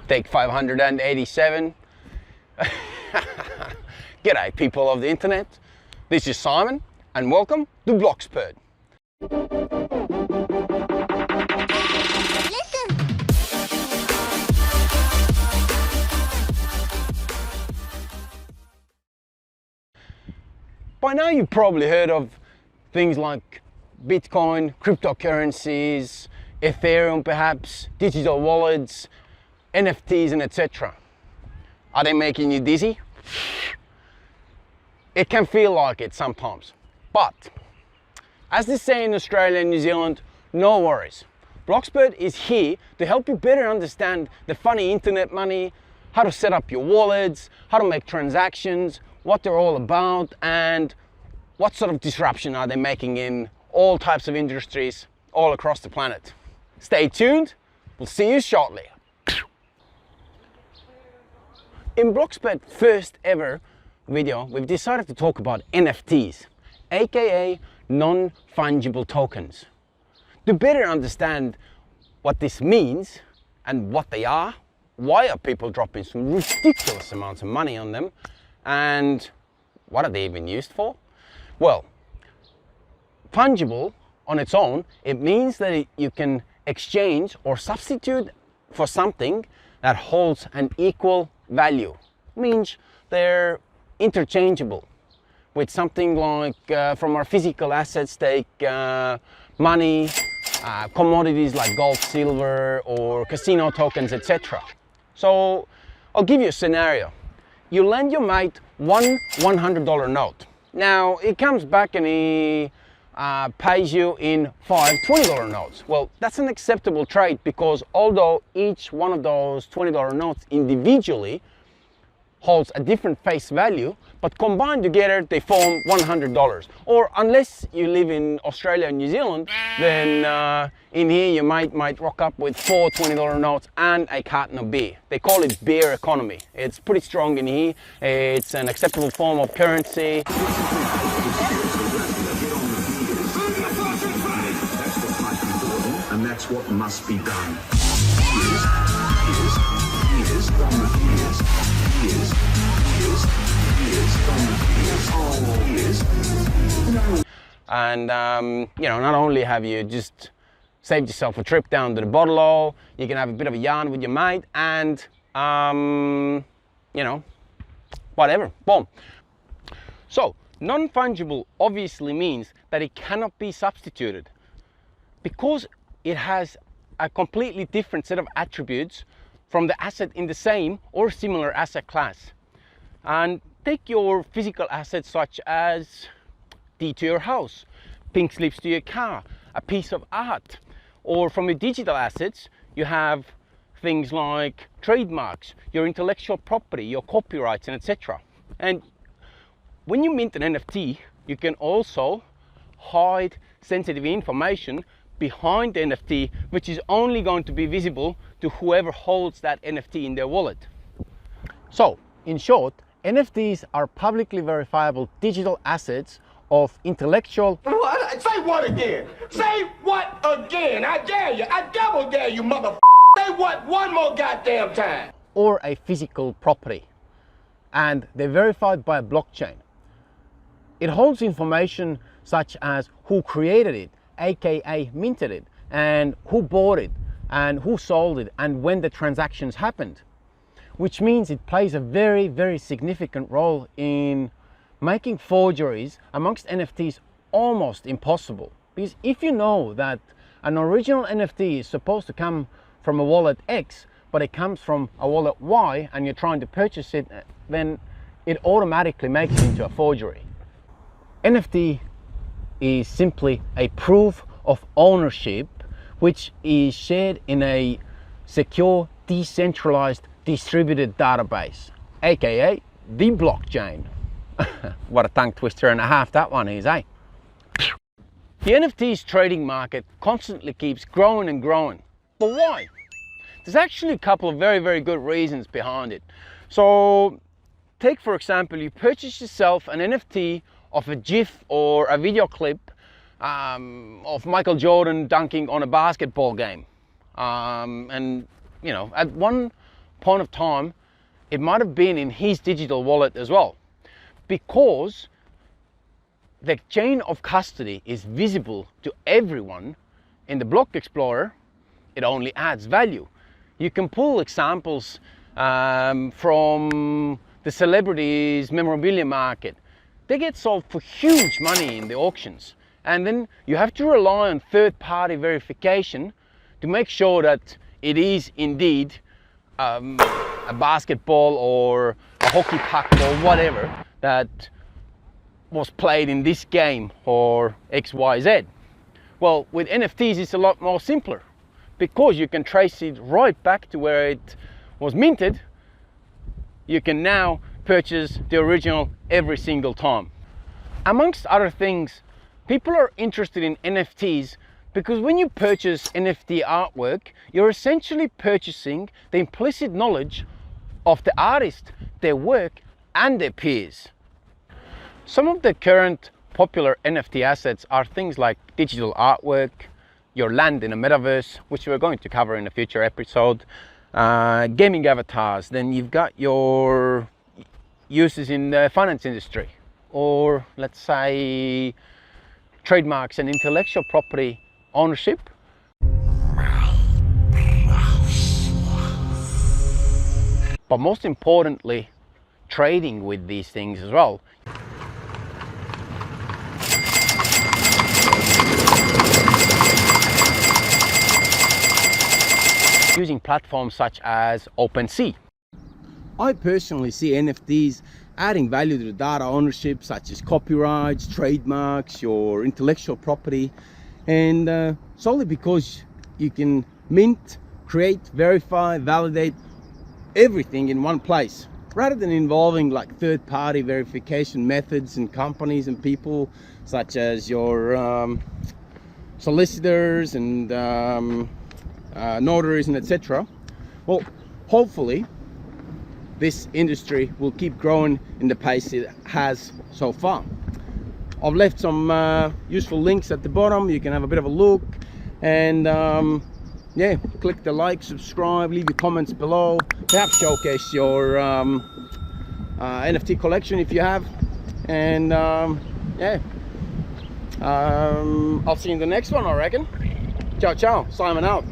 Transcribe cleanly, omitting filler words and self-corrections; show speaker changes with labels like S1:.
S1: Take 587. G'day people of the internet. This is Simon and welcome to Bloxpert. By now you've probably heard of things like Bitcoin, cryptocurrencies, Ethereum perhaps, digital wallets, NFTs and etc. Are they making you dizzy? It can feel like it sometimes, but as they say in Australia and New Zealand, no worries. Bloxpert is here to help you better understand the funny internet money, how to set up your wallets, how to make transactions, what they're all about, and what sort of disruption are they making in all types of industries all across the planet. Stay tuned, we'll see you shortly. In Bloxpert's first ever video, we've decided to talk about NFTs, aka non-fungible tokens. To better understand what this means and what they are, why are people dropping some ridiculous amounts of money on them, and what are they even used for? Well, fungible on its own, it means that you can exchange or substitute for something that holds an equal value. Means they're interchangeable with something like from our physical assets, take money, commodities like gold, silver, or casino tokens, etc. So I'll give you a scenario. You lend your mate one $100 note. Now it comes back and he pays you in 5 $20 notes. Well, that's an acceptable trade because although each one of those $20 notes individually holds a different face value, but combined together they form $100. Or unless you live in Australia and New Zealand, then in here you might rock up with 4 $20 notes and a carton of beer. They call it beer economy. It's pretty strong in here. It's an acceptable form of currency.
S2: And that's what must be done.
S1: And you know, not only have you just saved yourself a trip down to the bottle, you can have a bit of a yarn with your mate and you know, whatever, boom. So non-fungible obviously means that it cannot be substituted because it has a completely different set of attributes from the asset in the same or similar asset class. And take your physical assets such as deed to your house, pink slips to your car, a piece of art, or from your digital assets you have things like trademarks, your intellectual property, your copyrights, and etc. And when you mint an NFT, you can also hide sensitive information behind the NFT, which is only going to be visible to whoever holds that NFT in their wallet. So, in short, NFTs are publicly verifiable digital assets of intellectual...
S3: What? Say what again? Say what again? I dare you. I double dare you, mother. Say what one more goddamn time.
S1: Or a physical property. And they're verified by a blockchain. It holds information such as who created it, aka minted it, and who bought it, and who sold it, and when the transactions happened. Which means it plays a very, very significant role in making forgeries amongst NFTs almost impossible. Because if you know that an original NFT is supposed to come from a wallet X, but it comes from a wallet Y, and you're trying to purchase it, then it automatically makes it into a forgery. NFT is simply a proof of ownership which is shared in a secure, decentralized, distributed database, aka the blockchain. What a tongue twister and a half that one is, eh? The NFTs trading market constantly keeps growing and growing. But why? There's actually a couple of very, very good reasons behind it. So take for example, you purchase yourself an NFT of a GIF or a video clip of Michael Jordan dunking on a basketball game. And you know, at one point of time, it might have been in his digital wallet as well, because the chain of custody is visible to everyone. In the Block Explorer, it only adds value. You can pull examples from the celebrities memorabilia market. They get sold for huge money in the auctions, and then you have to rely on third-party verification to make sure that it is indeed a basketball or a hockey puck or whatever that was played in this game or XYZ. Well, with NFTs it's a lot more simpler, because you can trace it right back to where it was minted. You can now purchase the original every single time. Amongst other things, people are interested in NFTs because when you purchase NFT artwork, you're essentially purchasing the implicit knowledge of the artist, their work, and their peers. Some of the current popular NFT assets are things like digital artwork, your land in a metaverse, which we're going to cover in a future episode, gaming avatars, then you've got your uses in the finance industry, or let's say trademarks and intellectual property ownership. But most importantly, trading with these things as well. Using platforms such as OpenSea. I personally see NFTs adding value to the data ownership, such as copyrights, trademarks, your intellectual property, and solely because you can mint, create, verify, validate everything in one place, rather than involving like third-party verification methods and companies and people such as your solicitors and notaries and etc. Well, hopefully this industry will keep growing in the pace it has so far. I've left some useful links at the bottom. You can have a bit of a look, and yeah, click the like, subscribe, leave your comments below, perhaps showcase your NFT collection if you have, and yeah, I'll see you in the next one, I reckon. Ciao ciao, Simon out.